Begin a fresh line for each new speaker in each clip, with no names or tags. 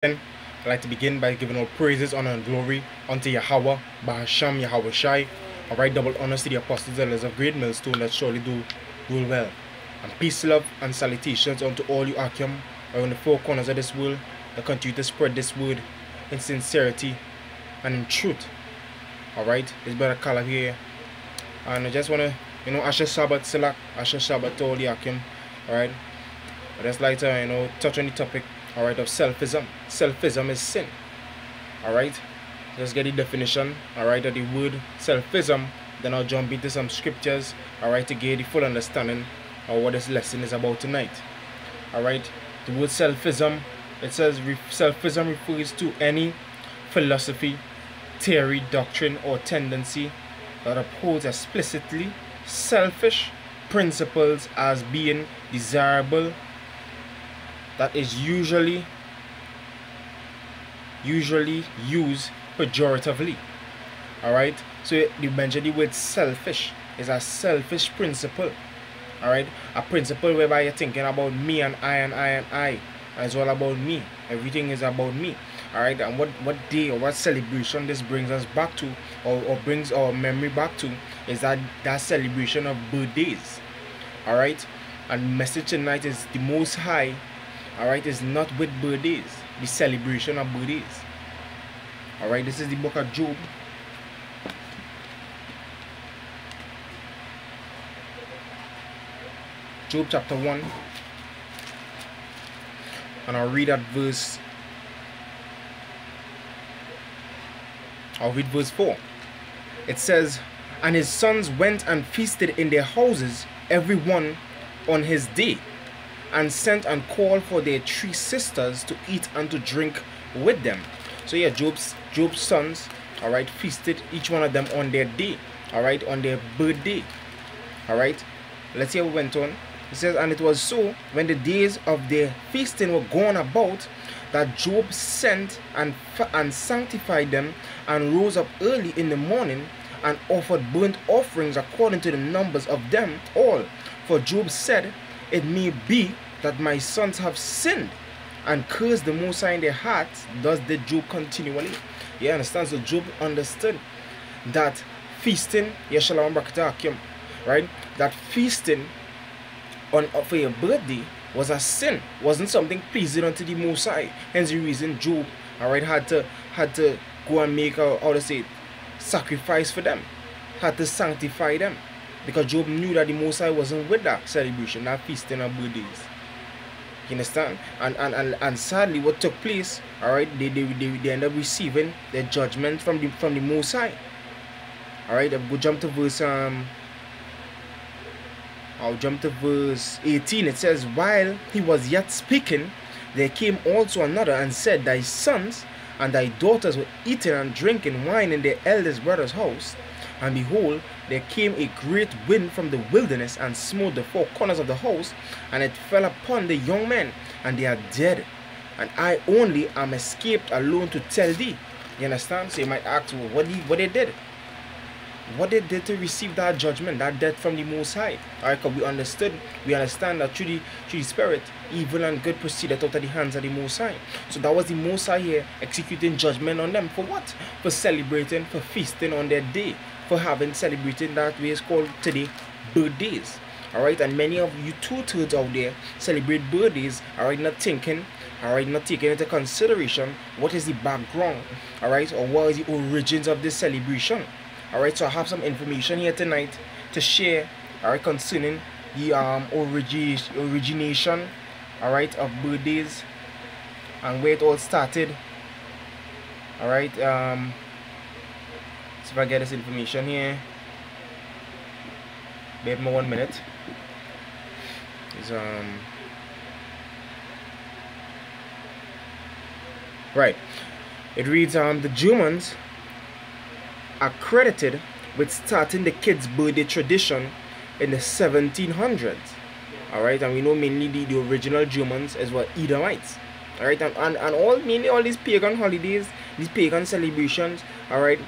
I'd like to begin by giving all praises, honor, and glory unto Yahweh, Bahasham, Yahweh Shai. Alright, double honors to the apostles and elders of great millstone that surely do rule well. And peace, love, and salutations unto all you Akim around the four corners of this world that continue to spread this word in sincerity and in truth. Alright, it's brother Caleb here. And I just want to, Asher Shabbat Silak, Asher Shabbat to all the Akim. Alright, I'd just like to, touch on the topic. Alright, of selfism. Selfism is sin. Alright, let's get the definition, alright, of the word selfism. Then I'll jump into some scriptures, alright, to get the full understanding of what this lesson is about tonight. Alright, the word selfism, it says selfism refers to any philosophy, theory, doctrine, or tendency that upholds explicitly selfish principles as being desirable, that is usually used pejoratively. Alright, so you mentioned the word selfish is a selfish principle. Alright, a principle whereby you're thinking about me and I and I and I, and it's all about me. Everything is about me. Alright, and what day or what celebration this brings us back to, or brings our memory back to, is that celebration of birthdays. Alright, and message tonight is the Most High. Alright, is not with birthdays, the celebration of birthdays. Alright, this is the book of Job. Job chapter 1. And I'll read verse 4. It says, "And his sons went and feasted in their houses, every one on his day, and sent and called for their 3 sisters to eat and to drink with them." So yeah, Job's sons, alright, feasted, each one of them on their day, alright, on their birthday. Alright, let's see how it went on. It says, "And it was so, when the days of their feasting were gone about, that Job sent and sanctified them, and rose up early in the morning, and offered burnt offerings according to the numbers of them all. For Job said, It may be that my sons have sinned and cursed the Most High in their hearts. Thus did Job continually." You understand? So Job understood that feasting, right? That feasting for your birthday was a sin, wasn't something pleasing unto the Most High. Hence the reason Job, alright, had to go and make a sacrifice for them, had to sanctify them. Because Job knew that the Most High wasn't with that celebration, that feasting of birthdays. You understand? And sadly, what took place, alright, they end up receiving their judgment from the Most High. Alright, I'll jump to verse 18. It says, "While he was yet speaking, there came also another and said, Thy sons and thy daughters were eating and drinking wine in their eldest brother's house. And behold, there came a great wind from the wilderness, and smote the 4 corners of the house, and it fell upon the young men, and they are dead. And I only am escaped alone to tell thee." You understand? So you might ask, well, what they did? What they did to receive that judgment, that death from the Most High? Alright, because we understand that through the Spirit, evil and good proceeded out of the hands of the Most High. So that was the Most High here executing judgment on them. For what? For celebrating, for feasting on their day, for celebrating that way is called today birthdays. Alright, and many of you 2/3 out there celebrate birthdays, alright, not taking into consideration what is the background, alright, or what is the origins of this celebration. Alright, so I have some information here tonight to share, alright, concerning the origination, alright, of birthdays and where it all started. Alright, so if I get this information here, wait me 1 minute. Right, it reads, "The Germans are credited with starting the kids' birthday tradition in the 1700s. Alright, and we know mainly the original Germans as well, Edomites. Alright, and mainly all these pagan holidays, these pagan celebrations, alright,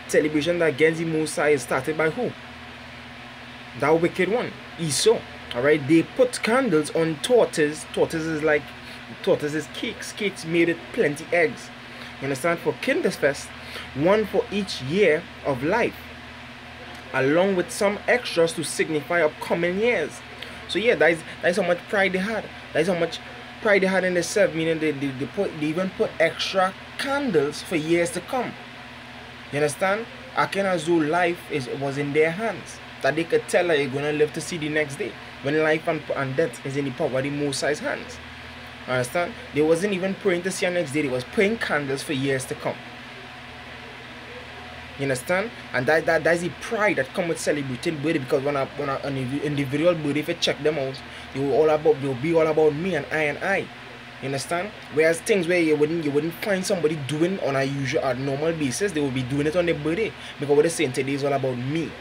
celebrations against the Most High is started by who? That wicked one, Esau. Alright, they put candles on tortoise. Tortoise is like tortoises cakes. Cakes made with plenty eggs. You understand? For Kinderfest, one for each year of life, along with some extras to signify upcoming years. So yeah, that is how much pride they had. That is how much pride they had in themselves, meaning they even put extra candles for years to come. You understand? Acting as though life was in their hands, that they could tell that you're gonna live to see the next day, when life and death is in the power of the Most High's hands. Understand? They wasn't even praying to see the next day. They was praying candles for years to come. You understand? And that's the pride that comes with celebrating birthday. Because when an individual birthday, if you check them out, they'll be all about me and I. You understand? Whereas things where you wouldn't find somebody doing on a normal basis, they will be doing it on their birthday, because what they're saying today is all about me.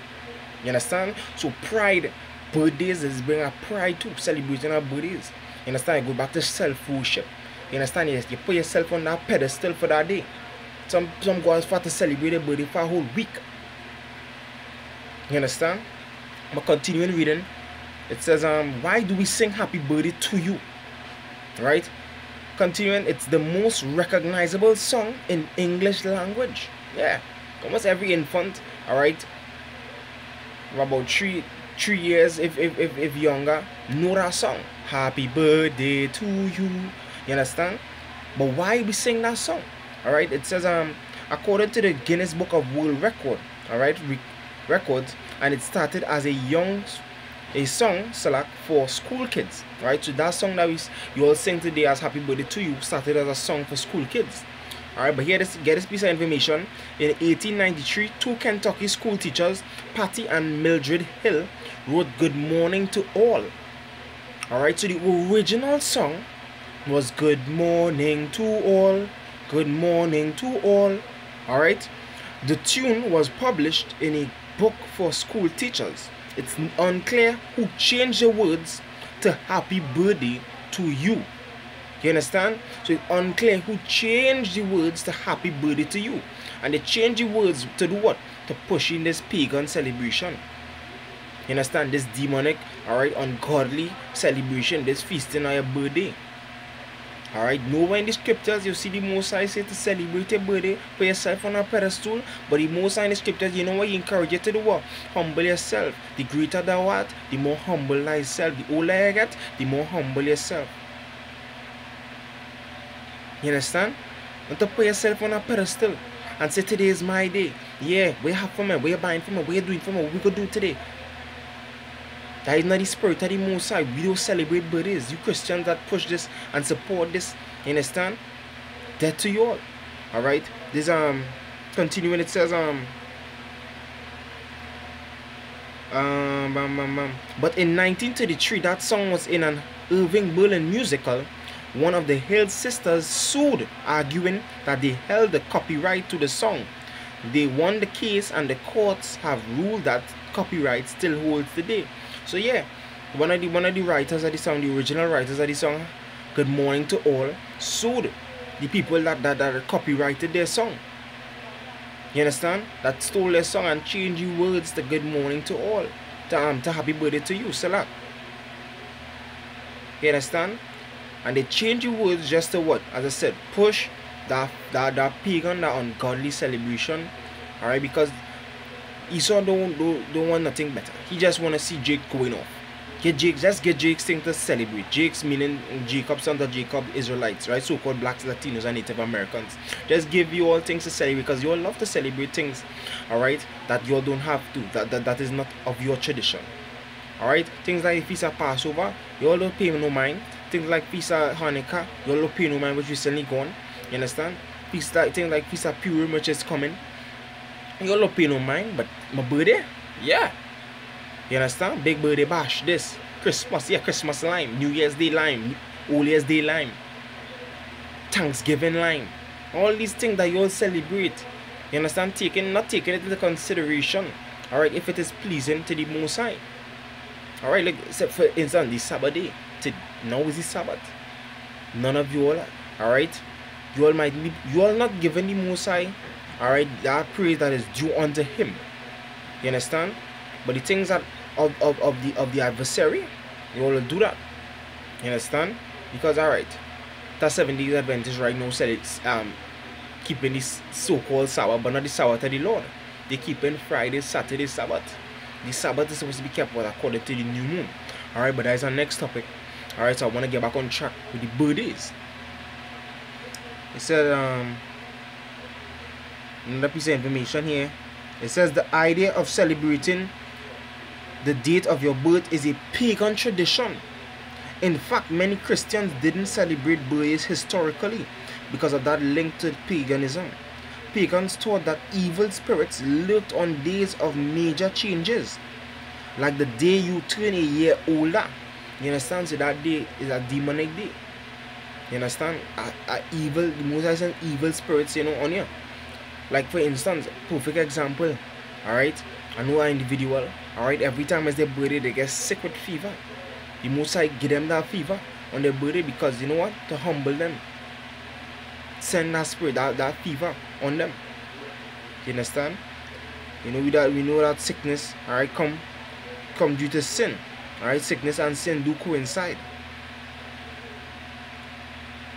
You understand? So pride, birthdays is bring a pride to celebrating our birthdays. You understand? You go back to self-worship. You understand? Yes, you put yourself on that pedestal for that day. Some go as far to celebrate their birthday for a whole week. You understand? But continuing reading, it says, why do we sing happy birthday to you? Right? Continuing, it's the most recognizable song in English language. Yeah. Almost every infant, alright, about three years if younger, know that song. Happy birthday to you. You understand? But why we sing that song? Alright, it says according to the Guinness Book of World Record, alright, records, and it started as a song select for school kids. Right? So that song that you all sing today as happy birthday to you started as a song for school kids. Alright, but get this piece of information. In 1893, two Kentucky school teachers, Patty and Mildred Hill, wrote Good Morning to All. Alright, so the original song was Good Morning to All. Good morning to all. Alright. The tune was published in a book for school teachers. It's unclear who changed the words to happy birthday to you. You understand? So it's unclear who changed the words to happy birthday to you. And they changed the words to do what? To push in this pagan celebration. You understand? This demonic, alright, ungodly celebration, this feasting on your birthday. Alright, nowhere in the scriptures you see the Most High say to celebrate your birthday, put yourself on a pedestal. But the Most High in the scriptures, you know what? He encourage you to do what? Humble yourself. The greater the what? The more humble thyself. The older you get, the more humble yourself. You understand? And to put yourself on a pedestal and say today is my day. Yeah, what you have for me? What you buying for me? What you doing for me? What we could do today? That is not the spirit of the Most High. We don't celebrate birthdays. You Christians that push this and support this, you understand? Dead to you all. Alright? This continuing, it says but in 1933, that song was in an Irving Berlin musical. One of the Hill sisters sued, arguing that they held the copyright to the song. They won the case, and the courts have ruled that copyright still holds today. So yeah, one of the writers of the song, the original writers of the song, Good Morning to All, sued the people that copyrighted their song. You understand? That stole their song and changed the words to Good Morning to All, to Happy Birthday to You, Salah. You understand? And they changed the words just to what? As I said, push that pagan, that ungodly celebration. Alright, because Esau don't want nothing better. He just want to see Jake going off. Get Jake's thing to celebrate. Jake's meaning Jacob, son of Jacob, Israelites, right? So-called blacks, Latinos, and Native Americans. Just give you all things to celebrate, because you all love to celebrate things, alright, that you all don't have to. That is not of your tradition. Alright? Things like Feast of Passover, you all don't pay no mind. Things like Feast of Hanukkah, you all don't pay no mind, which recently gone. You understand? Things like Feast of Purim, which is coming. You all don't pay no mind, but my birthday, yeah. You understand? Big birthday bash, this. Christmas, yeah, Christmas lime. New Year's Day lime. Old Year's Day lime. Thanksgiving lime. All these things that you all celebrate. You understand? Not taking it into consideration. Alright, if it is pleasing to the Most High. Alright, like, except for instance, the Sabbath day. Now is the Sabbath. None of you all, alright? You all not giving the Most High, alright, that praise that is due unto Him. You understand? But the things that of the adversary, you all will do that. You understand? Because alright, the 7 days Adventists right now said it's keeping this so-called Sabbath, but not the Sabbath of the Lord. They keeping Friday, Saturday, Sabbath. The Sabbath is supposed to be kept according to the new moon. Alright, but that is our next topic. Alright, so I want to get back on track with the birthdays. It said, another piece of information here. It says the idea of celebrating the date of your birth is a pagan tradition. In fact, many Christians didn't celebrate birthdays historically because of that link to paganism. Pagans thought that evil spirits lurked on days of major changes, like the day you turn a year older. You understand? So that day is a demonic day. You understand? The most I say evil spirits, on you. Like for instance, perfect example. Alright, I know an individual. Alright, every time it's their birthday, they get sick with fever. The most I give them that fever on their birthday because you know what? To humble them. Send that spirit, that fever on them. You understand? We know that sickness, alright, come due to sin. Alright, sickness and sin do coincide.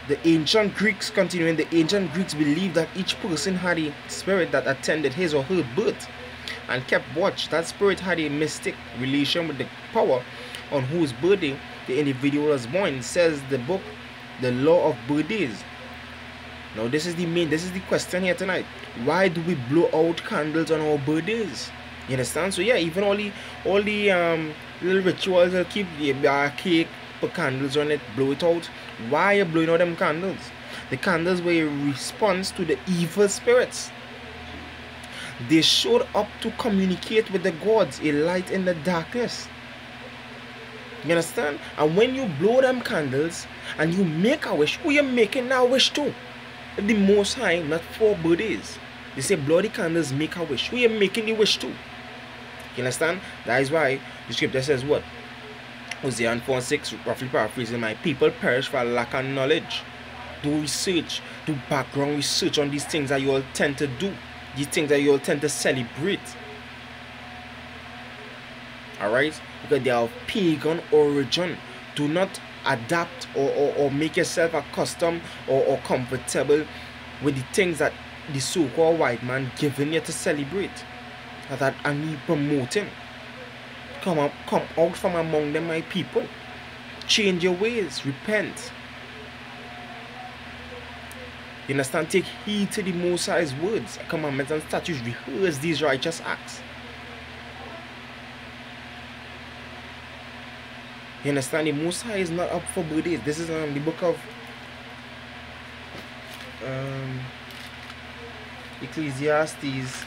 The ancient Greeks believed that each person had a spirit that attended his or her birth and kept watch. That spirit had a mystic relation with the power on whose birthday the individual was born. It says the book, The Law of Birthdays. Now this is the question here tonight. Why do we blow out candles on our birthdays? You understand? So yeah, even all the little rituals will keep the cake, put candles on it, blow it out. Why are you blowing out them candles? The candles were a response to the evil spirits. They showed up to communicate with the gods, a light in the darkness. You understand? And when you blow them candles and you make a wish, who you making that wish to? The Most High, not for birthdays. They say blow the candles, make a wish. Who you making the wish to? You understand? That is why the scripture says what? Hosea 4:6, roughly paraphrasing, my people perish for lack of knowledge. Do research, do background research on these things that you all tend to do. These things that you all tend to celebrate. Alright? Because they are of pagan origin. Do not adapt or make yourself accustomed or comfortable with the things that the so-called white man giving you to celebrate. That and he promoting. Come out from among them, my people. Change your ways. Repent. You understand? Take heed to the Most High's words, commandments, and statutes. Rehearse these righteous acts. You understand? The Most High is not up for birthdays. This is the book of Ecclesiastes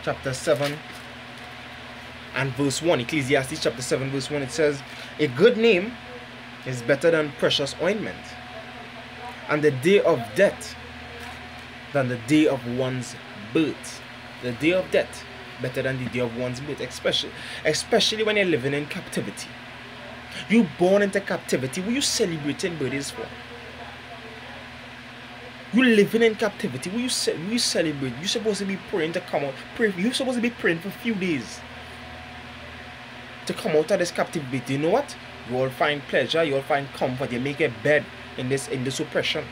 chapter 7 and verse 1. Ecclesiastes chapter 7 verse 1, it says, a good name is better than precious ointment, and the day of death than the day of one's birth. The day of death better than the day of one's birth, especially when you're living in captivity. You born into captivity. What are you celebrating birthdays for? You living in captivity. What you celebrate? You're supposed to be praying to come out. You're supposed to be praying for a few days to come out of this captivity. You know what? You will find pleasure. You will find comfort. You make a bed in this oppression.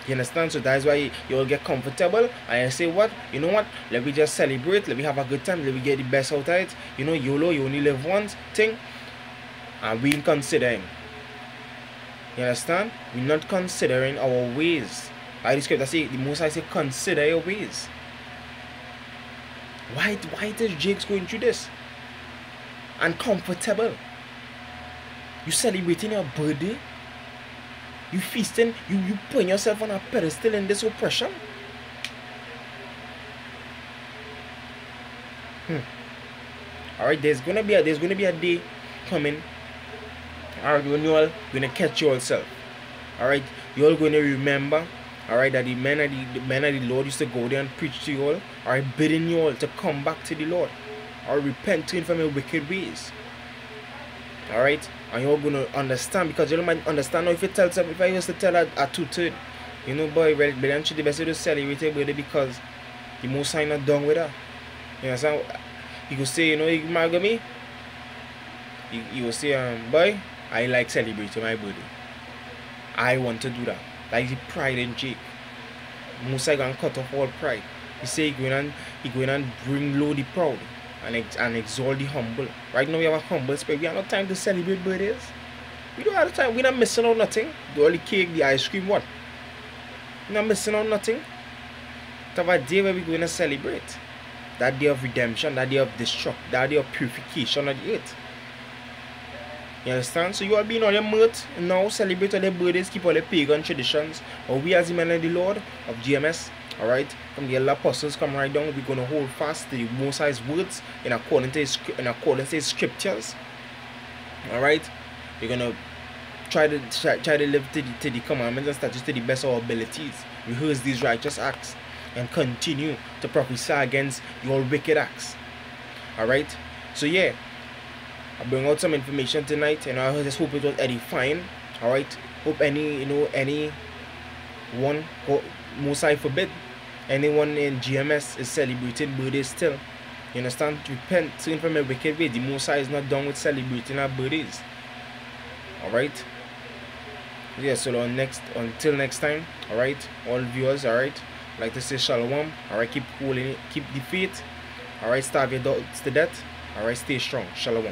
You understand? So that's why you will get comfortable and you say, what? You know what? Let me just celebrate. Let me have a good time. Let me get the best out of it. You know, YOLO, you only live once thing. And we ain't considering. You understand? We're not considering our ways. Like the scripture say, the Most High say, consider your ways. Why does Jake's going through this? Uncomfortable. You celebrating your birthday? You feasting? You putting yourself on a pedestal in this oppression? Alright, there's gonna be a day coming. Alright, when you all gonna catch yourself. Alright, you all gonna remember. Alright, that the men of the Lord used to go there and preach to you all. Alright, bidding you all to come back to the Lord. Or repenting from your wicked ways. Alright, and you're gonna understand, because you don't might understand now if you tell something. If I used to tell a 2/3, you know, boy, well, then should the best to celebrate your birthday because the Most High not done with her. You understand? You could say, you know, you marry me, You will say, boy, I like celebrating my birthday. I want to do that. Like the pride in Jake. Musa gonna cut off all pride. He say he going and bring low the proud and exalt the humble. Right now we have a humble spirit. We have no time to celebrate birthdays. We don't have time. We're not missing out nothing. The only cake, the ice cream, what? We're not missing out nothing. To have a day where we're going to celebrate. That day of redemption, that day of destruction, that day of purification of the earth. You understand? So you all being on your mirth now, celebrate all their birthdays, keep all the pagan traditions. But we as the men of the Lord of GMS, alright, from the elder apostles come right down, we're gonna hold fast to the Most High's words in accordance to his scriptures. Alright? We're gonna try to live to the commandments and statutes to the best of our abilities. Rehearse these righteous acts and continue to prophesy against your wicked acts. Alright? So yeah. I bring out some information tonight, and I just hope it was edifying. Alright? Hope anyone, most I forbid, anyone in GMS is celebrating birthdays still. You understand? Repent, turn from a wicked way. The Most High is not done with celebrating our birthdays. Alright? Yeah, so until next time, alright, all viewers, alright, like to say shalom, alright, keep the faith, alright, starve your doubts to death, alright, stay strong, shalom.